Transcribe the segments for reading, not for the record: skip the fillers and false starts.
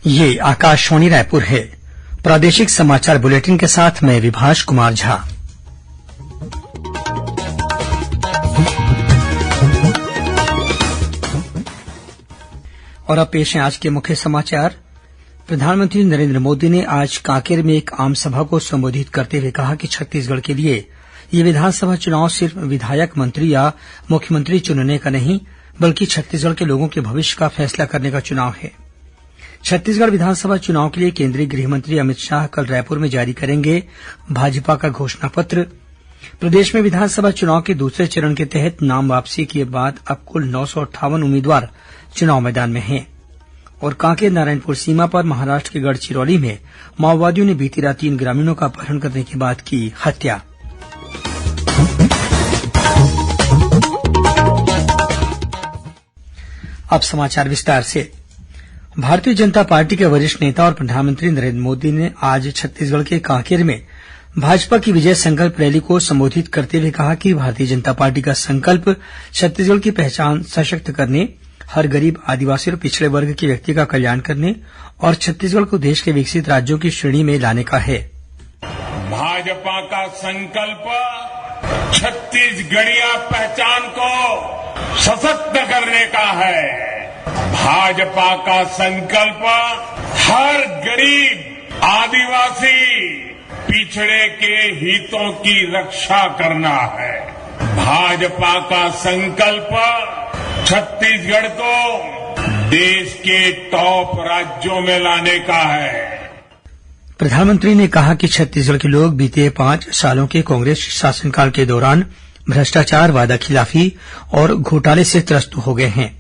ये आकाशवाणी रायपुर है। प्रादेशिक समाचार बुलेटिन के साथ मैं विभाष कुमार झा। और अब पेश है आज के मुख्य समाचार। प्रधानमंत्री नरेंद्र मोदी ने आज कांकेर में एक आमसभा को संबोधित करते हुए कहा कि छत्तीसगढ़ के लिए ये विधानसभा चुनाव सिर्फ विधायक, मंत्री या मुख्यमंत्री चुनने का नहीं, बल्कि छत्तीसगढ़ के लोगों के भविष्य का फैसला करने का चुनाव है। छत्तीसगढ़ विधानसभा चुनाव के लिए केंद्रीय गृह मंत्री अमित शाह कल रायपुर में जारी करेंगे भाजपा का घोषणा पत्र। प्रदेश में विधानसभा चुनाव के दूसरे चरण के तहत नाम वापसी के बाद अब कुल 958 उम्मीदवार चुनाव मैदान में हैं। और कांकेर नारायणपुर सीमा पर महाराष्ट्र के गढ़चिरौली में माओवादियों ने बीती रात 3 ग्रामीणों का अपहरण करने के बाद की हत्या। अब समाचार विस्तार से। भारतीय जनता पार्टी के वरिष्ठ नेता और प्रधानमंत्री नरेंद्र मोदी ने आज छत्तीसगढ़ के कांकेर में भाजपा की विजय संकल्प रैली को संबोधित करते हुए कहा कि भारतीय जनता पार्टी का संकल्प छत्तीसगढ़ की पहचान सशक्त करने, हर गरीब, आदिवासी और पिछड़े वर्ग के व्यक्ति का कल्याण करने और छत्तीसगढ़ को देश के विकसित राज्यों की श्रेणी में लाने का है। भाजपा का संकल्प छत्तीसगढ़िया पहचान को सशक्त करने का है। भाजपा का संकल्प हर गरीब, आदिवासी, पिछड़े के हितों की रक्षा करना है। भाजपा का संकल्प छत्तीसगढ़ को देश के टॉप राज्यों में लाने का है। प्रधानमंत्री ने कहा कि छत्तीसगढ़ के लोग बीते 5 सालों के कांग्रेस शासनकाल के दौरान भ्रष्टाचार, वादाखिलाफी और घोटाले से त्रस्त हो गए हैं।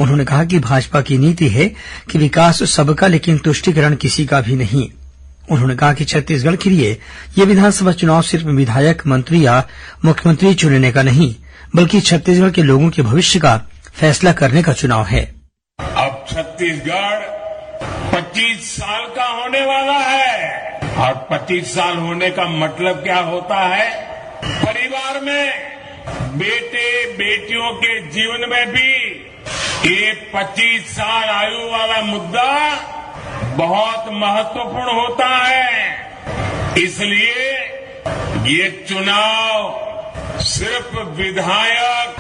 उन्होंने कहा कि भाजपा की नीति है कि विकास सबका, लेकिन तुष्टीकरण किसी का भी नहीं। उन्होंने कहा कि छत्तीसगढ़ के लिए ये विधानसभा चुनाव सिर्फ विधायक, मंत्री या मुख्यमंत्री चुनने का नहीं, बल्कि छत्तीसगढ़ के लोगों के भविष्य का फैसला करने का चुनाव है। अब छत्तीसगढ़ 25 साल का होने वाला है और 25 साल होने का मतलब क्या होता है? परिवार में बेटे बेटियों के जीवन में भी ये 25 साल आयु वाला मुद्दा बहुत महत्वपूर्ण होता है। इसलिए ये चुनाव सिर्फ विधायक,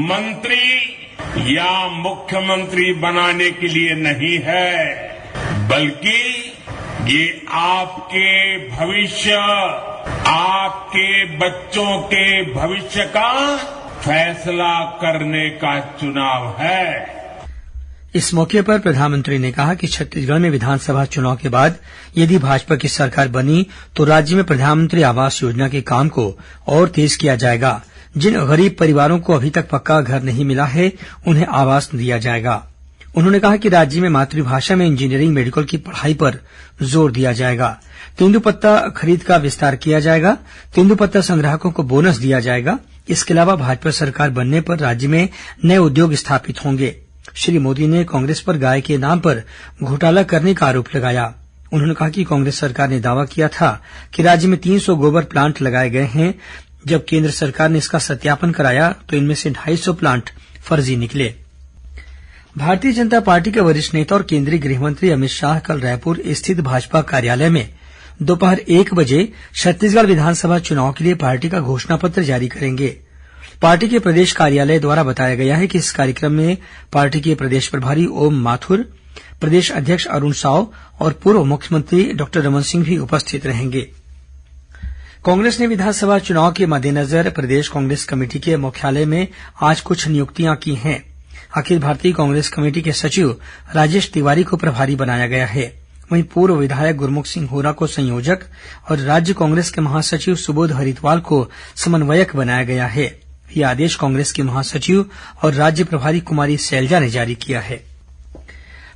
मंत्री या मुख्यमंत्री बनाने के लिए नहीं है, बल्कि ये आपके भविष्य, आपके बच्चों के भविष्य का फैसला करने का चुनाव है। इस मौके पर प्रधानमंत्री ने कहा कि छत्तीसगढ़ में विधानसभा चुनाव के बाद यदि भाजपा की सरकार बनी तो राज्य में प्रधानमंत्री आवास योजना के काम को और तेज किया जाएगा। जिन गरीब परिवारों को अभी तक पक्का घर नहीं मिला है, उन्हें आवास दिया जाएगा। उन्होंने कहा कि राज्य में मातृभाषा में इंजीनियरिंग, मेडिकल की पढ़ाई पर जोर दिया जाएगा। तेंदूपत्ता खरीद का विस्तार किया जाएगा। तेंदूपत्ता संग्राहकों को बोनस दिया जाएगा। इसके अलावा भाजपा सरकार बनने पर राज्य में नए उद्योग स्थापित होंगे। श्री मोदी ने कांग्रेस पर गाय के नाम पर घोटाला करने का आरोप लगाया। उन्होंने कहा कि कांग्रेस सरकार ने दावा किया था कि राज्य में 300 गोबर प्लांट लगाए गए हैं। जब केंद्र सरकार ने इसका सत्यापन कराया तो इनमें से 250 प्लांट फर्जी निकले। भारतीय जनता पार्टी के वरिष्ठ नेता और केंद्रीय गृहमंत्री अमित शाह कल रायपुर स्थित भाजपा कार्यालय में दोपहर 1 बजे छत्तीसगढ़ विधानसभा चुनाव के लिए पार्टी का घोषणा पत्र जारी करेंगे। पार्टी के प्रदेश कार्यालय द्वारा बताया गया है कि इस कार्यक्रम में पार्टी के प्रदेश प्रभारी ओम माथुर, प्रदेश अध्यक्ष अरुण साव और पूर्व मुख्यमंत्री डॉक्टर रमन सिंह भी उपस्थित रहेंगे। कांग्रेस ने विधानसभा चुनाव के मद्देनजर प्रदेश कांग्रेस कमेटी के मुख्यालय में आज कुछ नियुक्तियां की हैं। अखिल भारतीय कांग्रेस कमेटी के सचिव राजेश तिवारी को प्रभारी बनाया गया है। वहीं पूर्व विधायक गुरमुख सिंह होरा को संयोजक और राज्य कांग्रेस के महासचिव सुबोध हरिद्वाल को समन्वयक बनाया गया है। यह आदेश कांग्रेस के महासचिव और राज्य प्रभारी कुमारी सैलजा ने जारी किया है।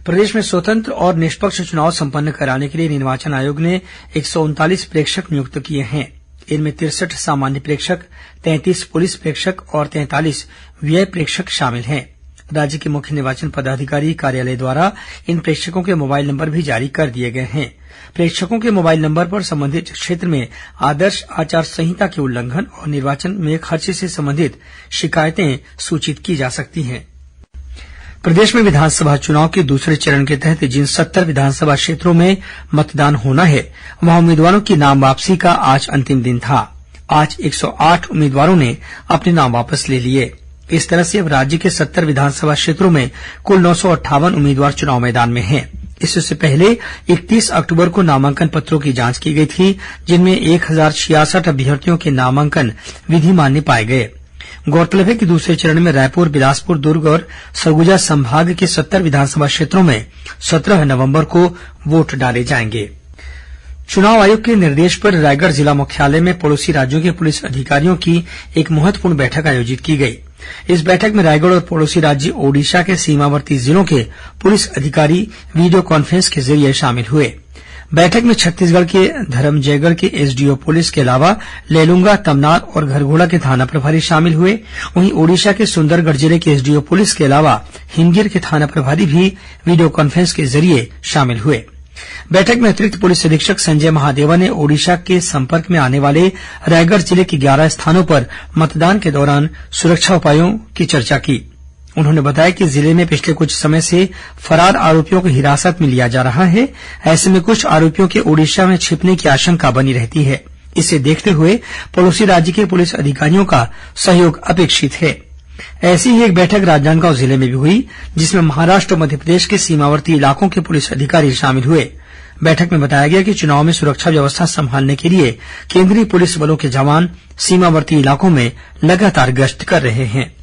प्रदेश में स्वतंत्र और निष्पक्ष चुनाव संपन्न कराने के लिए निर्वाचन आयोग ने 139 प्रेक्षक नियुक्त किए हैं। इनमें 63 सामान्य प्रेक्षक, 33 पुलिस प्रेक्षक और 43 व्यय प्रेक्षक शामिल हैं। राज्य के मुख्य निर्वाचन पदाधिकारी कार्यालय द्वारा इन प्रेक्षकों के मोबाइल नंबर भी जारी कर दिए गए हैं। प्रेक्षकों के मोबाइल नंबर पर संबंधित क्षेत्र में आदर्श आचार संहिता के उल्लंघन और निर्वाचन में खर्चे से संबंधित शिकायतें सूचित की जा सकती हैं। प्रदेश में विधानसभा चुनाव के दूसरे चरण के तहत जिन 70 विधानसभा क्षेत्रों में मतदान होना है वहां उम्मीदवारों की नाम वापसी का आज अंतिम दिन था। आज 108 उम्मीदवारों ने अपने नाम वापस ले लिए। इस तरह से अब राज्य के 70 विधानसभा क्षेत्रों में कुल 958 उम्मीदवार चुनाव मैदान में हैं। इससे पहले 31 अक्टूबर को नामांकन पत्रों की जांच की गई थी, जिनमें 1066 अभ्यर्थियों के नामांकन विधिमान्य पाए गए। गौरतलब है कि दूसरे चरण में रायपुर, बिलासपुर, दुर्ग और सरगुजा संभाग के 70 विधानसभा क्षेत्रों में 17 नवंबर को वोट डाले जाएंगे। चुनाव आयोग के निर्देश पर रायगढ़ जिला मुख्यालय में पड़ोसी राज्यों के पुलिस अधिकारियों की एक महत्वपूर्ण बैठक आयोजित की गई। इस बैठक में रायगढ़ और पड़ोसी राज्य ओडिशा के सीमावर्ती जिलों के पुलिस अधिकारी वीडियो कॉन्फ्रेंस के जरिए शामिल हुए। बैठक में छत्तीसगढ़ के धरमजयगढ़ के एसडीओ पुलिस के अलावा लेलुंगा, तमनार और घरघोड़ा के थाना प्रभारी शामिल हुए। वहीं ओडिशा के सुंदरगढ़ जिले के एसडीओ पुलिस के अलावा हिंगीर के थाना प्रभारी भी वीडियो कॉन्फ्रेंस के जरिए शामिल हुए। बैठक में अतिरिक्त पुलिस अधीक्षक संजय महादेवा ने ओडिशा के संपर्क में आने वाले रायगढ़ जिले के 11 स्थानों पर मतदान के दौरान सुरक्षा उपायों की चर्चा की। उन्होंने बताया कि जिले में पिछले कुछ समय से फरार आरोपियों को हिरासत में लिया जा रहा है। ऐसे में कुछ आरोपियों के ओडिशा में छिपने की आशंका बनी रहती है। इसे देखते हुए पड़ोसी राज्य के पुलिस अधिकारियों का सहयोग अपेक्षित है। ऐसी ही एक बैठक राजनांदगांव जिले में भी हुई, जिसमें महाराष्ट्र और मध्यप्रदेश के सीमावर्ती इलाकों के पुलिस अधिकारी शामिल हुए। बैठक में बताया गया कि चुनाव में सुरक्षा व्यवस्था संभालने के लिए केंद्रीय पुलिस बलों के जवान सीमावर्ती इलाकों में लगातार गश्त कर रहे हैं।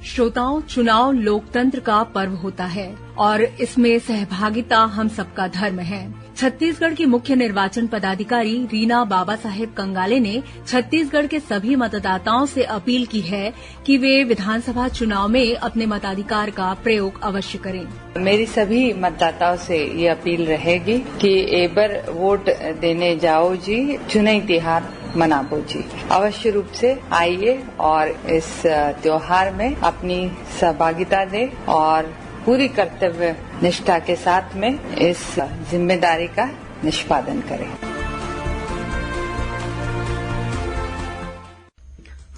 श्रोताओं, चुनाव लोकतंत्र का पर्व होता है और इसमें सहभागिता हम सबका धर्म है। छत्तीसगढ़ की मुख्य निर्वाचन पदाधिकारी रीना बाबा साहेब कंगाले ने छत्तीसगढ़ के सभी मतदाताओं से अपील की है कि वे विधानसभा चुनाव में अपने मताधिकार का प्रयोग अवश्य करें। मेरी सभी मतदाताओं से ये अपील रहेगी कि एक बार वोट देने जाओ जी, चुनावी त्योहार मनाओ जी। अवश्य रूप से आइए और इस त्योहार में अपनी सहभागिता दें और पूरी कर्तव्य निष्ठा के साथ में इस जिम्मेदारी का निष्पादन करें।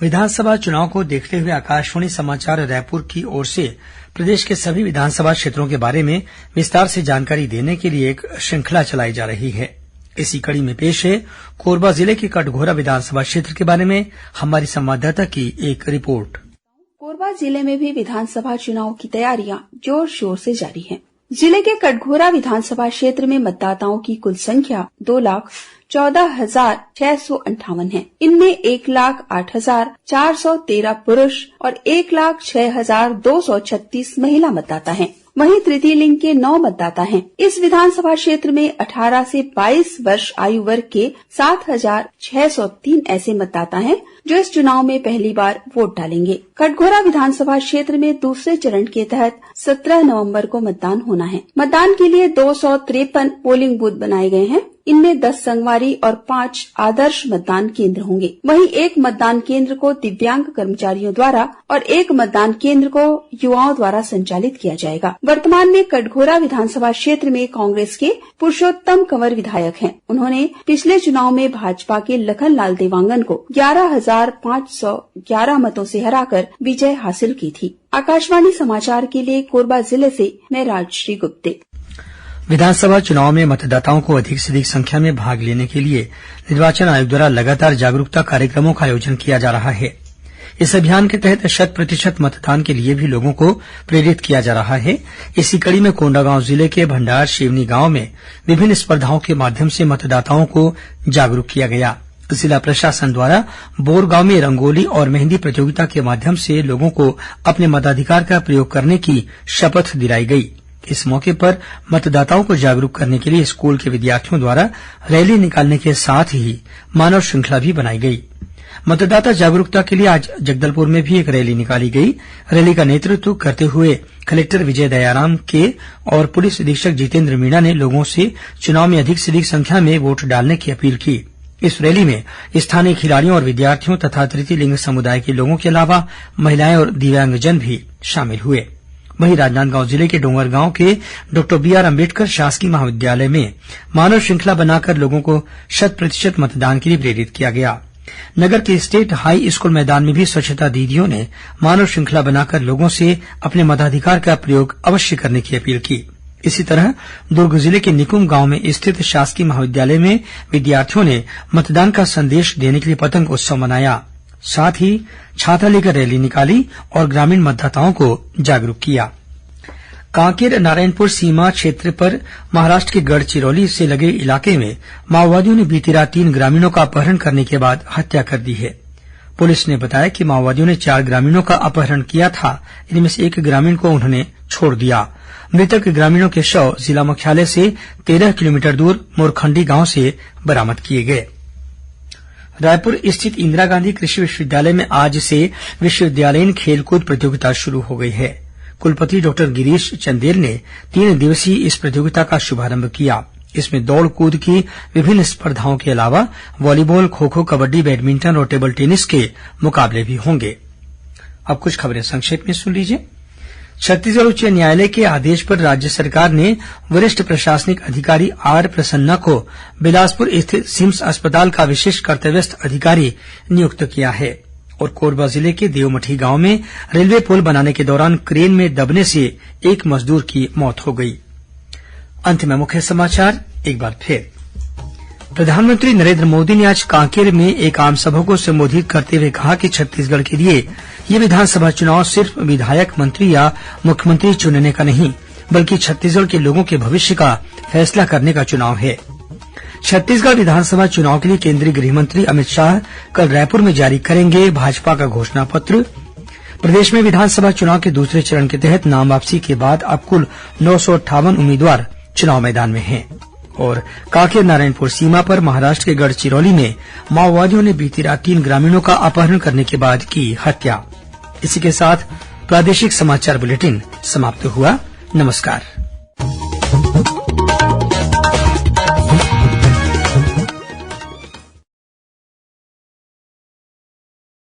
विधानसभा चुनाव को देखते हुए आकाशवाणी समाचार रायपुर की ओर से प्रदेश के सभी विधानसभा क्षेत्रों के बारे में विस्तार से जानकारी देने के लिए एक श्रृंखला चलाई जा रही है। इसी कड़ी में पेश है कोरबा जिले के कटघोरा विधानसभा क्षेत्र के बारे में हमारी संवाददाता की एक रिपोर्ट। कोरबा जिले में भी विधानसभा चुनाव की तैयारियां जोर शोर से जारी हैं। जिले के कटघोरा विधानसभा क्षेत्र में मतदाताओं की कुल संख्या 2,14,658 है। इनमें 1,08,413 पुरुष और 1,06,236 महिला मतदाता हैं। वहीं तृतीय लिंग के 9 मतदाता हैं। इस विधानसभा क्षेत्र में 18 से 22 वर्ष आयु वर्ग के 7,603 ऐसे मतदाता हैं जो इस चुनाव में पहली बार वोट डालेंगे। कटघोरा विधानसभा क्षेत्र में दूसरे चरण के तहत 17 नवंबर को मतदान होना है। मतदान के लिए 253 पोलिंग बूथ बनाए गए हैं। इनमें 10 संगवारी और 5 आदर्श मतदान केंद्र होंगे। वहीं एक मतदान केंद्र को दिव्यांग कर्मचारियों द्वारा और एक मतदान केंद्र को युवाओं द्वारा संचालित किया जाएगा। वर्तमान में कटघोरा विधानसभा क्षेत्र में कांग्रेस के पुरुषोत्तम कंवर विधायक हैं। उन्होंने पिछले चुनाव में भाजपा के लखनलाल देवांगन को 11,511 मतों से हराकर विजय हासिल की थी। आकाशवाणी समाचार के लिए कोरबा जिले से मैं राजश्री गुप्ते। विधानसभा चुनाव में मतदाताओं को अधिक से अधिक संख्या में भाग लेने के लिए निर्वाचन आयोग द्वारा लगातार जागरूकता कार्यक्रमों का आयोजन किया जा रहा है। इस अभियान के तहत 100% मतदान के लिए भी लोगों को प्रेरित किया जा रहा है। इसी कड़ी में कोंडागांव जिले के भंडार शिवनी गांव में विभिन्न स्पर्धाओं के माध्यम से मतदाताओं को जागरूक किया गया। जिला प्रशासन द्वारा बोरगांव में रंगोली और मेहंदी प्रतियोगिता के माध्यम से लोगों को अपने मताधिकार का प्रयोग करने की शपथ दिलाई गई। इस मौके पर मतदाताओं को जागरूक करने के लिए स्कूल के विद्यार्थियों द्वारा रैली निकालने के साथ ही मानव श्रृंखला भी बनाई गई। मतदाता जागरूकता के लिए आज जगदलपुर में भी एक रैली निकाली गई। रैली का नेतृत्व करते हुए कलेक्टर विजय दयाराम के और पुलिस अधीक्षक जितेंद्र मीणा ने लोगों से चुनाव में अधिक से अधिक संख्या में वोट डालने की अपील की। इस रैली में स्थानीय खिलाड़ियों और विद्यार्थियों तथा तृतीय लिंग समुदाय के लोगों के अलावा महिलाएं और दिव्यांगजन भी शामिल हुए। वहीं राजनांदगांव जिले के डोंगरगांव के डॉक्टर बीआर अंबेडकर शासकीय महाविद्यालय में मानव श्रृंखला बनाकर लोगों को 100% मतदान के लिए प्रेरित किया गया। नगर के स्टेट हाई स्कूल मैदान में भी स्वच्छता दीदियों ने मानव श्रृंखला बनाकर लोगों से अपने मताधिकार का प्रयोग अवश्य करने की अपील की। इसी तरह दुर्ग जिले के निकुम गांव में स्थित शासकीय महाविद्यालय में विद्यार्थियों ने मतदान का संदेश देने के लिए पतंग उत्सव मनाया। साथ ही छाता लेकर रैली निकाली और ग्रामीण मतदाताओं को जागरूक किया। कांकेर नारायणपुर सीमा क्षेत्र पर महाराष्ट्र के गढ़चिरौली से लगे इलाके में माओवादियों ने बीती रात 3 ग्रामीणों का अपहरण करने के बाद हत्या कर दी है। पुलिस ने बताया कि माओवादियों ने 4 ग्रामीणों का अपहरण किया था। इनमें से 1 ग्रामीण को उन्होंने छोड़ दिया। मृतक ग्रामीणों के शव जिला मुख्यालय से 13 किलोमीटर दूर मोरखंडी गांव से बरामद किए गए। रायपुर स्थित इंदिरा गांधी कृषि विश्वविद्यालय में आज से विश्वविद्यालयीन खेलकूद प्रतियोगिता शुरू हो गई है। कुलपति डॉक्टर गिरीश चंदेल ने 3 दिवसीय इस प्रतियोगिता का शुभारंभ किया। इसमें दौड़ कूद की विभिन्न स्पर्धाओं के अलावा वॉलीबॉल, खो खो, कबड्डी, बैडमिंटन और टेबल टेनिस के मुकाबले भी होंगे। अब कुछ खबरें संक्षेप में सुन लीजिए। छत्तीसगढ़ उच्च न्यायालय के आदेश पर राज्य सरकार ने वरिष्ठ प्रशासनिक अधिकारी आर प्रसन्ना को बिलासपुर स्थित सिम्स अस्पताल का विशेष कर्तव्यस्थ अधिकारी नियुक्त किया है। और कोरबा जिले के देवमठी गांव में रेलवे पुल बनाने के दौरान क्रेन में दबने से 1 मजदूर की मौत हो गई। अंत में मुख्य समाचार एक बार फिर। प्रधानमंत्री नरेंद्र मोदी ने आज कांकेर में एक आमसभा को संबोधित करते हुए कहा कि छत्तीसगढ़ के लिए ये विधानसभा चुनाव सिर्फ विधायक, मंत्री या मुख्यमंत्री चुनने का नहीं, बल्कि छत्तीसगढ़ के लोगों के भविष्य का फैसला करने का चुनाव है। छत्तीसगढ़ विधानसभा चुनाव के लिए केंद्रीय गृह मंत्री अमित शाह कल रायपुर में जारी करेंगे भाजपा का घोषणा पत्र। प्रदेश में विधानसभा चुनाव के दूसरे चरण के तहत नाम वापसी के बाद अब कुल 958 उम्मीदवार चुनाव मैदान में हैं। और कांकेर नारायणपुर सीमा पर महाराष्ट्र के गढ़चिरौली में माओवादियों ने बीती रात 3 ग्रामीणों का अपहरण करने के बाद की हत्या। इसी के साथ प्रादेशिक समाचार बुलेटिन समाप्त हुआ। नमस्कार।